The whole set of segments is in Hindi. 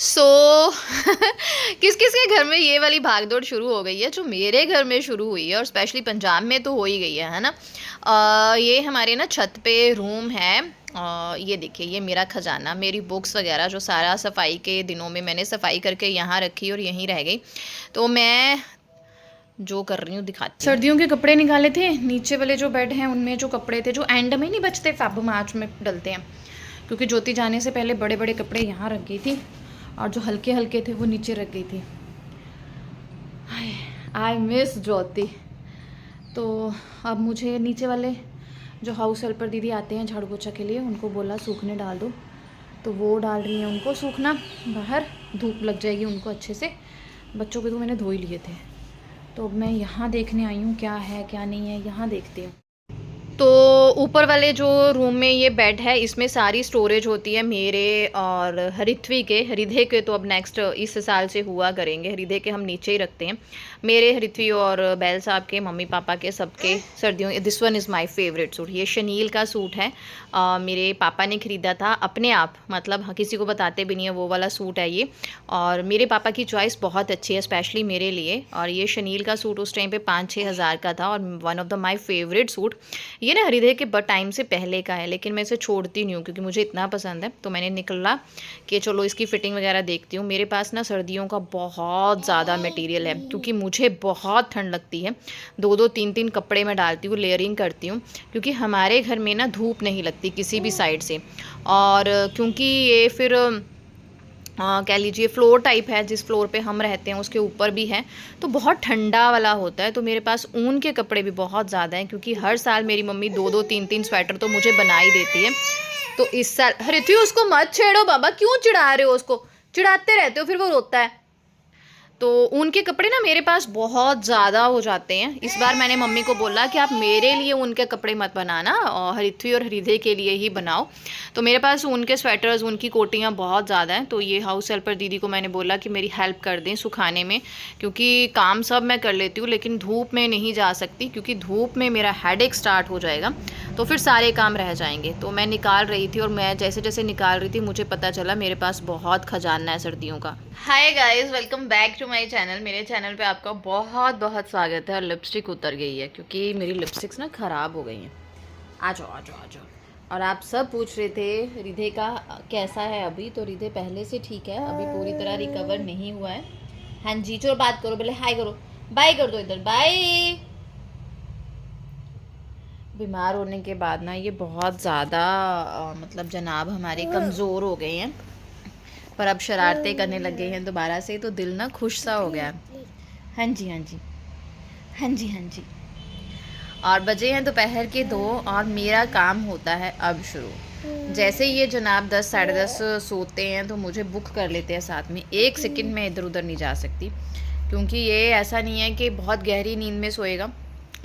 सो किस किस के घर में ये वाली भागदौड़ शुरू हो गई है जो मेरे घर में शुरू हुई है, और स्पेशली पंजाब में तो हो ही गई है ना। ये हमारे ना छत पे रूम है। ये देखिए, ये मेरा खजाना, मेरी बुक्स वगैरह जो सारा सफाई के दिनों में मैंने सफाई करके यहाँ रखी और यहीं रह गई। तो मैं जो कर रही हूँ दिखाती हूँ। सर्दियों के कपड़े निकाले थे, नीचे वाले जो बेड हैं उनमें जो कपड़े थे जो एंड में नहीं बचते, फेब मार्च में डलते हैं, क्योंकि ज्योति जाने से पहले बड़े बड़े कपड़े यहाँ रख गई थी और जो हल्के हल्के थे वो नीचे रख गई थी। आई मिस ज्योति। तो अब मुझे नीचे वाले जो हाउस हेल्पर दीदी आते हैं झाड़ू पोछा के लिए, उनको बोला सूखने डाल दो, तो वो डाल रही हैं उनको सूखना, बाहर धूप लग जाएगी उनको अच्छे से। बच्चों के तो मैंने धो ही लिए थे। तो अब मैं यहाँ देखने आई हूँ क्या है क्या नहीं है, यहाँ देखती हूँ। तो ऊपर वाले जो रूम में ये बेड है, इसमें सारी स्टोरेज होती है मेरे और हरिथ्वी के। हृदय के तो अब नेक्स्ट इस साल से हुआ करेंगे, हृदय के हम नीचे ही रखते हैं। मेरे, हरिथ्वी और बैल साहब के, मम्मी पापा के, सबके सर्दियों। This one is my favourite suit. ये शनील का सूट है, मेरे पापा ने ख़रीदा था अपने आप, मतलब किसी को बताते भी नहीं है, वो वाला सूट है ये। और मेरे पापा की चॉइस बहुत अच्छी है स्पेशली मेरे लिए। और ये शनील का सूट उस टाइम पे 5-6 हज़ार का था और one of the my favourite suit. ये ना हृदय के टाइम से पहले का है, लेकिन मैं इसे छोड़ती नहीं हूँ क्योंकि मुझे इतना पसंद है। तो मैंने निकला कि चलो इसकी फ़िटिंग वगैरह देखती हूँ। मेरे पास ना सर्दियों का बहुत ज़्यादा मटेरियल है, क्योंकि मुझे बहुत ठंड लगती है। 2-2 3-3 कपड़े मैं डालती हूँ, लेयरिंग करती हूँ, क्योंकि हमारे घर में ना धूप नहीं लगती किसी भी साइड से। और क्योंकि ये फिर कह लीजिए फ्लोर टाइप है, जिस फ्लोर पे हम रहते हैं उसके ऊपर भी है, तो बहुत ठंडा वाला होता है। तो मेरे पास ऊन के कपड़े भी बहुत ज़्यादा हैं, क्योंकि हर साल मेरी मम्मी 2-2 3-3 स्वेटर तो मुझे बना ही देती है। तो इस साल, हरिथ्वी उसको मत छेड़ो बाबा, क्यों चिढ़ा रहे हो उसको? चिढ़ाते रहते हो फिर वो रोता है। तो ऊन के कपड़े ना मेरे पास बहुत ज़्यादा हो जाते हैं। इस बार मैंने मम्मी को बोला कि आप मेरे लिए ऊन के कपड़े मत बनाना, और हरिथ्वी और हृदय के लिए ही बनाओ। तो मेरे पास ऊन के स्वेटर्स, ऊन की कोटियाँ बहुत ज़्यादा हैं। तो ये हाउस हेल्पर दीदी को मैंने बोला कि मेरी हेल्प कर दें सुखाने में, क्योंकि काम सब मैं कर लेती हूँ लेकिन धूप में नहीं जा सकती, क्योंकि धूप में मेरा हेडेक स्टार्ट हो जाएगा, तो फिर सारे काम रह जाएंगे। तो मैं निकाल रही थी, और मैं जैसे जैसे निकाल रही थी मुझे पता चला मेरे पास बहुत खजाना है सर्दियों का। Hi guys, welcome back to my channel. मेरे चैनल पे आपका बहुत बहुत स्वागत है। और लिपस्टिक उतर गई है क्योंकि मेरी लिपस्टिक्स ना ख़राब हो गई हैं। आ जाओ आ जाओ आ जाओ। और आप सब पूछ रहे थे हृदय का कैसा है अभी, तो हृदय पहले से ठीक है, अभी पूरी तरह रिकवर नहीं हुआ है। हाँ जी, चलो बात करो, पहले हाय करो, बाय कर दो इधर, बाय। बीमार होने के बाद ना ये बहुत ज़्यादा मतलब जनाब हमारे कमज़ोर हो गए हैं, पर अब शरारतें करने लग गए हैं दोबारा से, तो दिल ना खुश सा हो गया। हाँ जी हाँ जी हाँ जी हाँ जी। और बजे हैं दोपहर के 2, और मेरा काम होता है अब शुरू। जैसे ये जनाब 10-10:30 सोते हैं तो मुझे बुक कर लेते हैं साथ में। 1 सेकंड में इधर उधर नहीं जा सकती, क्योंकि ये ऐसा नहीं है कि बहुत गहरी नींद में सोएगा,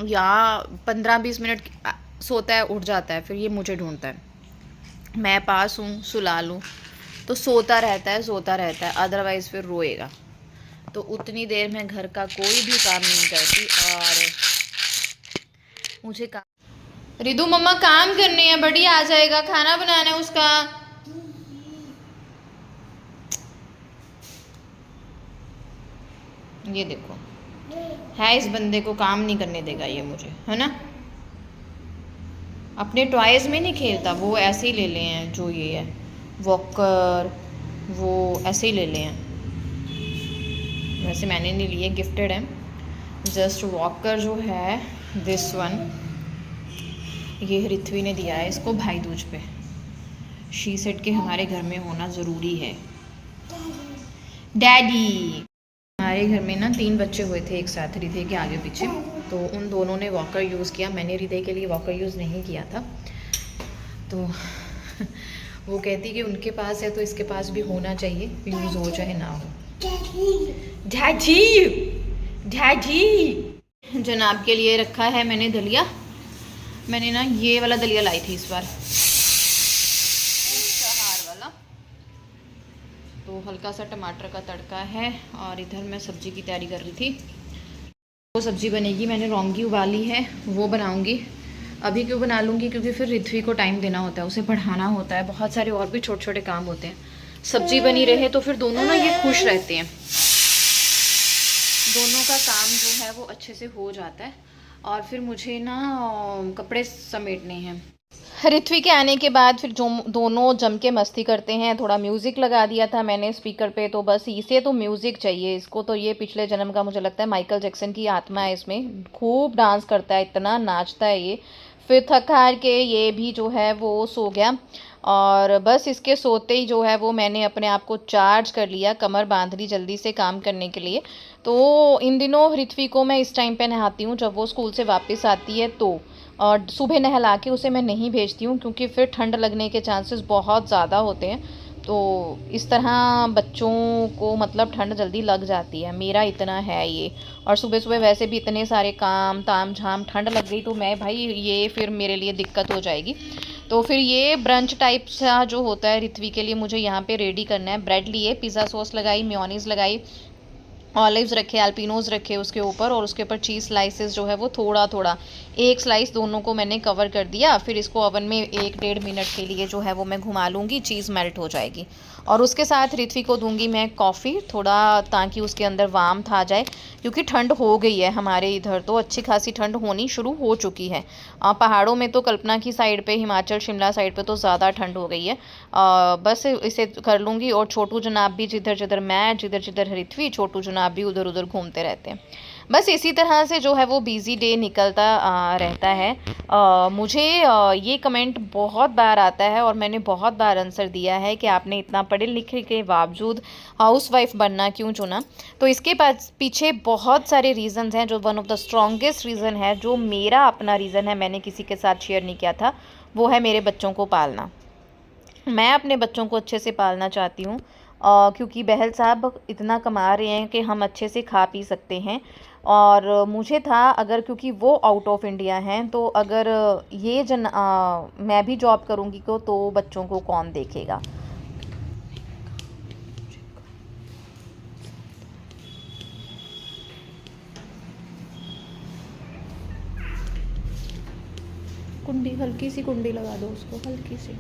या 15-20 मिनट सोता है उठ जाता है, फिर ये मुझे ढूंढता है, मैं पास हूँ सुला लूँ तो सोता रहता है, अदरवाइज़ फिर रोएगा। तो उतनी देर में घर का कोई भी काम नहीं करती। और मुझे काम, रिदू मम्मा काम करने हैं, बड़ी आ जाएगा, खाना बनाना है उसका। ये देखो है, इस बंदे को काम नहीं करने देगा ये मुझे, है ना। अपने टॉयज़ में नहीं खेलता, वो ऐसे ही ले ले हैं जो ये है वॉकर, वो ऐसे ही ले ले हैं। वैसे मैंने नहीं लिए, गिफ्टेड है। जस्ट वॉकर जो है दिस वन, ये हृथ्वी ने दिया है इसको भाई दूज पे। शी सेड के हमारे घर में होना ज़रूरी है। डैडी, हमारे घर में ना 3 बच्चे हुए थे एक साथ, हृदय के आगे पीछे, तो उन दोनों ने वॉकर यूज़ किया। मैंने हृदय के लिए वॉकर यूज़ नहीं किया था। तो वो कहती कि उनके पास है तो इसके पास भी होना चाहिए, यूज़ हो चाहे ना हो। डैडी डैडी, जनाब के लिए रखा है मैंने दलिया। मैंने ना ये वाला दलिया लाई थी इस बार, हार वाला। तो हल्का सा टमाटर का तड़का है, और इधर मैं सब्जी की तैयारी कर रही थी। वो सब्जी बनेगी, मैंने रौंगी उबाली है, वो बनाऊंगी। अभी क्यों बना लूँगी, क्योंकि फिर हृथ्वी को टाइम देना होता है, उसे पढ़ाना होता है, बहुत सारे और भी छोटे छोटे काम होते हैं। सब्जी बनी रहे तो फिर दोनों ना ये खुश रहते हैं, दोनों का काम जो है वो अच्छे से हो जाता है। और फिर मुझे ना कपड़े समेटने हैं। ऋत्वी के आने के बाद फिर जो दोनों जम के मस्ती करते हैं। थोड़ा म्यूज़िक लगा दिया था मैंने स्पीकर पे, तो बस इसे तो म्यूज़िक चाहिए इसको। तो ये पिछले जन्म का मुझे लगता है माइकल जैक्सन की आत्मा है इसमें, खूब डांस करता है, इतना नाचता है ये। फिर थक हार के ये भी जो है वो सो गया, और बस इसके सोते ही जो है वो मैंने अपने आप को चार्ज कर लिया, कमर बांध ली जल्दी से काम करने के लिए। तो इन दिनों ऋत्वी को मैं इस टाइम पे नहाती हूँ जब वो स्कूल से वापस आती है, तो और सुबह नहला के उसे मैं नहीं भेजती हूँ क्योंकि फिर ठंड लगने के चांसेस बहुत ज़्यादा होते हैं। तो इस तरह बच्चों को मतलब ठंड जल्दी लग जाती है, मेरा इतना है ये। और सुबह सुबह वैसे भी इतने सारे काम ताम झाम, ठंड लग गई तो मैं भाई ये फिर मेरे लिए दिक्कत हो जाएगी। तो फिर ये ब्रंच टाइप सा जो होता है ऋत्वी के लिए मुझे यहाँ पे रेडी करना है। ब्रेड लिए, पिज़्ज़ा सॉस लगाई, मेयोनीज़ लगाई, ऑलिव्स रखे, अल्पिनोज रखे उसके ऊपर, और उसके ऊपर चीज़ स्लाइसेस जो है वो थोड़ा थोड़ा, एक स्लाइस दोनों को मैंने कवर कर दिया। फिर इसको ओवन में 1-1.5 मिनट के लिए जो है वो मैं घुमा लूँगी, चीज़ मेल्ट हो जाएगी। और उसके साथ ऋत्वी को दूंगी मैं कॉफ़ी थोड़ा, ताकि उसके अंदर वार्मथ आ जाए, क्योंकि ठंड हो गई है हमारे इधर, तो अच्छी खासी ठंड होनी शुरू हो चुकी है। पहाड़ों में तो कल्पना की साइड पे, हिमाचल शिमला साइड पे तो ज़्यादा ठंड हो गई है। बस इसे कर लूँगी। और छोटू जनाब भी जिधर जिधर मैं, जिधर जिधर ऋत्वी, छोटू जनाब भी उधर उधर घूमते रहते हैं। बस इसी तरह से जो है वो बिज़ी डे निकलता रहता है। मुझे ये कमेंट बहुत बार आता है और मैंने बहुत बार आंसर दिया है कि आपने इतना पढ़े लिखे के बावजूद हाउसवाइफ बनना क्यों चुना। तो इसके पास पीछे बहुत सारे रीज़न्स हैं। जो one of the strongest reason है, जो मेरा अपना रीज़न है, मैंने किसी के साथ शेयर नहीं किया था, वो है मेरे बच्चों को पालना। मैं अपने बच्चों को अच्छे से पालना चाहती हूँ, क्योंकि बहल साहब इतना कमा रहे हैं कि हम अच्छे से खा पी सकते हैं। और मुझे था, अगर क्योंकि वो आउट ऑफ इंडिया हैं, तो अगर ये मैं भी जॉब करूँगी तो बच्चों को कौन देखेगा। कुंडी, हल्की सी कुंडी लगा दो उसको, हल्की सी।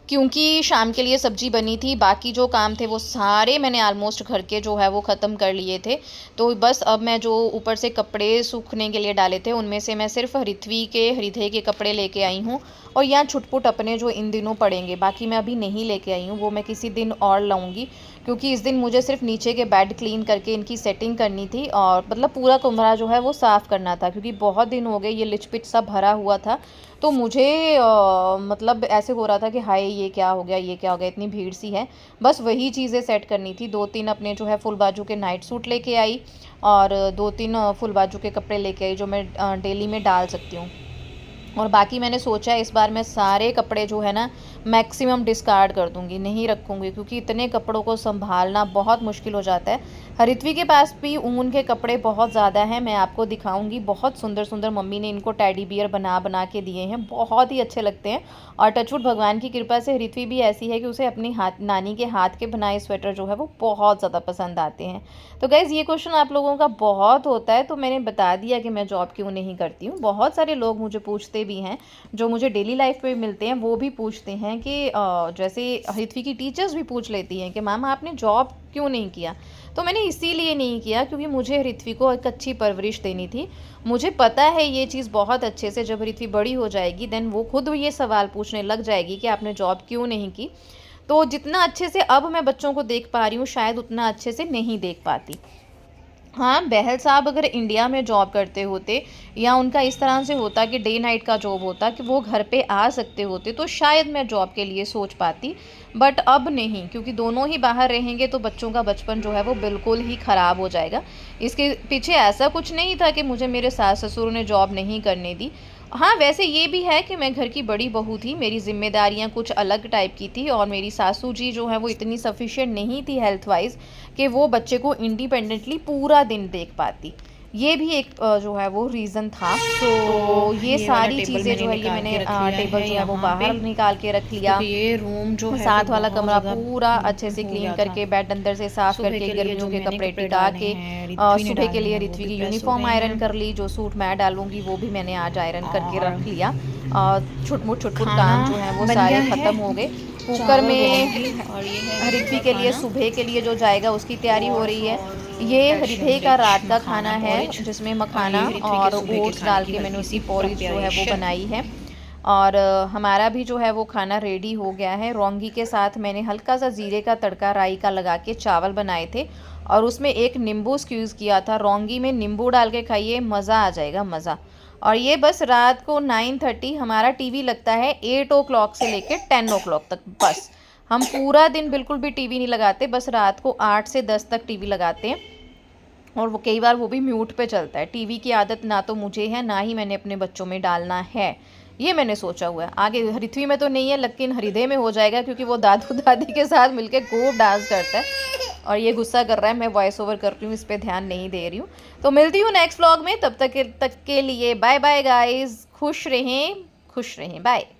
क्योंकि शाम के लिए सब्जी बनी थी, बाकी जो काम थे वो सारे मैंने ऑलमोस्ट घर के जो है वो ख़त्म कर लिए थे। तो बस अब मैं जो ऊपर से कपड़े सूखने के लिए डाले थे, उनमें से मैं सिर्फ ऋत्वी के, हृदय के कपड़े लेके आई हूँ। और यहाँ छुटपुट अपने जो इन दिनों पड़ेंगे, बाकी मैं अभी नहीं लेके आई हूँ, वो मैं किसी दिन और लाऊंगी। क्योंकि इस दिन मुझे सिर्फ नीचे के बेड क्लीन करके इनकी सेटिंग करनी थी, और मतलब पूरा कमरा जो है वो साफ़ करना था, क्योंकि बहुत दिन हो गए ये लिचपिट सा भरा हुआ था। तो मुझे मतलब ऐसे हो रहा था कि हाय ये क्या हो गया, ये क्या हो गया, इतनी भीड़ सी है। बस वही चीज़ें सेट करनी थी। 2-3 अपने जो है फुल बाजू के नाइट सूट लेके आई, और 2-3 फुल बाजू के कपड़े लेके आई जो मैं डेली में डाल सकती हूँ। और बाकी मैंने सोचा है इस बार मैं सारे कपड़े जो है ना मैक्सिमम डिस्कार्ड कर दूंगी, नहीं रखूँगी, क्योंकि इतने कपड़ों को संभालना बहुत मुश्किल हो जाता है। हरित्वी के पास भी ऊन के कपड़े बहुत ज़्यादा हैं, मैं आपको दिखाऊंगी। बहुत सुंदर सुंदर मम्मी ने इनको टेडी बियर बना बना के दिए हैं, बहुत ही अच्छे लगते हैं। और टचवुड भगवान की कृपा से हरित्वी भी ऐसी है कि उसे अपनी नानी के हाथ के बनाए स्वेटर जो है वो बहुत ज़्यादा पसंद आते हैं। तो गाइज़, ये क्वेश्चन आप लोगों का बहुत होता है, तो मैंने बता दिया कि मैं जॉब क्यों नहीं करती हूँ। बहुत सारे लोग मुझे पूछते भी हैं, जो मुझे डेली लाइफ पे मिलते हैं, वो भी पूछते हैं कि जैसे हृत्वी की टीचर्स भी पूछ लेती हैं कि मैम आपने जॉब क्यों नहीं किया। तो मैंने इसीलिए नहीं किया क्योंकि मुझे हृत्वी को एक अच्छी परवरिश देनी थी। मुझे पता है ये चीज़ बहुत अच्छे से, जब हृत्वी बड़ी हो जाएगी देन वो खुद ये सवाल पूछने लग जाएगी कि आपने जॉब क्यों नहीं की। तो जितना अच्छे से अब मैं बच्चों को देख पा रही हूँ, शायद उतना अच्छे से नहीं देख पाती। हाँ, बहल साहब अगर इंडिया में जॉब करते होते, या उनका इस तरह से होता कि डे नाइट का जॉब होता कि वो घर पे आ सकते होते, तो शायद मैं जॉब के लिए सोच पाती। बट अब नहीं, क्योंकि दोनों ही बाहर रहेंगे तो बच्चों का बचपन जो है वो बिल्कुल ही ख़राब हो जाएगा। इसके पीछे ऐसा कुछ नहीं था कि मुझे मेरे सास ससुर ने जॉब नहीं करने दी। हाँ, वैसे ये भी है कि मैं घर की बड़ी बहू थी, मेरी ज़िम्मेदारियाँ कुछ अलग टाइप की थी, और मेरी सासू जी जो है वो इतनी सफिशिएंट नहीं थी हेल्थ वाइज कि वो बच्चे को इंडिपेंडेंटली पूरा दिन देख पाती। ये भी एक जो है वो रीज़न था। तो ये सारी चीज़ें जो है ये मैंने टेबल जो है वो बाहर निकाल के रख लिया। ये रूम जो है साथ वाला कमरा पूरा अच्छे से क्लीन करके, बेड अंदर से साफ करके, गर्मियों के कपड़े टिका के, सुबह के लिए ऋत्वी की यूनिफॉर्म आयरन कर ली। जो सूट मैं डालूंगी वो भी मैंने आज आयरन करके रख लिया। छुटमुट काम जो है वो सारे ख़त्म हो गए। कुकर में ऋत्वी के लिए सुबह के लिए जो जाएगा उसकी तैयारी हो रही है। ये हृदय का रात का खाना है जिसमें मखाना और ओट्स डाल के मैंने उसकी पोरीज जो है वो बनाई है। और हमारा भी जो है वो खाना रेडी हो गया है। रौंगी के साथ मैंने हल्का सा जीरे का तड़का राई का लगा के चावल बनाए थे और उसमें एक नींबू स्क्यूज़ किया था। रौंगी में नींबू डाल के खाइए, मज़ा आ जाएगा, मज़ा। और ये बस रात को 9:30 हमारा टीवी लगता है 8 o'clock से लेके 10 o'clock तक। बस हम पूरा दिन बिल्कुल भी टीवी नहीं लगाते, बस रात को 8 से 10 तक टीवी लगाते हैं। और वो कई बार वो भी म्यूट पे चलता है। टीवी की आदत ना तो मुझे है, ना ही मैंने अपने बच्चों में डालना है। ये मैंने सोचा हुआ है। आगे ऋत्वी में तो नहीं है, लेकिन हृदय में हो जाएगा क्योंकि वो दादू दादी के साथ मिलके खूब डांस करता है। और ये गुस्सा कर रहा है, मैं वॉइस ओवर कर रही हूँ, इस पर ध्यान नहीं दे रही हूँ। तो मिलती हूँ नेक्स्ट व्लॉग में, तब तक के लिए बाय बाय गाइज। खुश रहें, बाय।